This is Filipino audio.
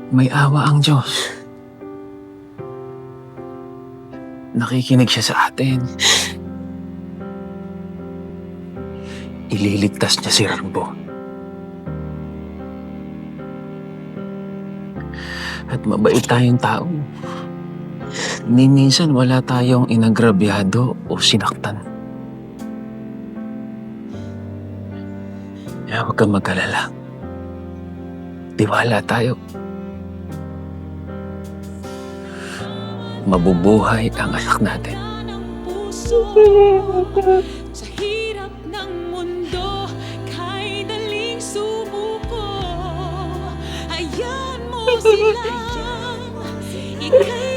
May awa ang Diyos. Nakikinig siya sa atin. Ililigtas niya si Rambo. At mabait tayong tao. Ni minsan wala tayong inagrabyado o sinaktan. Kaya huwag kang mag-alala. Tiwala tayo. Mabubuhay ang anak natin. Sa hirap ng mundo, kahit daling sumuko, hayaan mo silang ika'y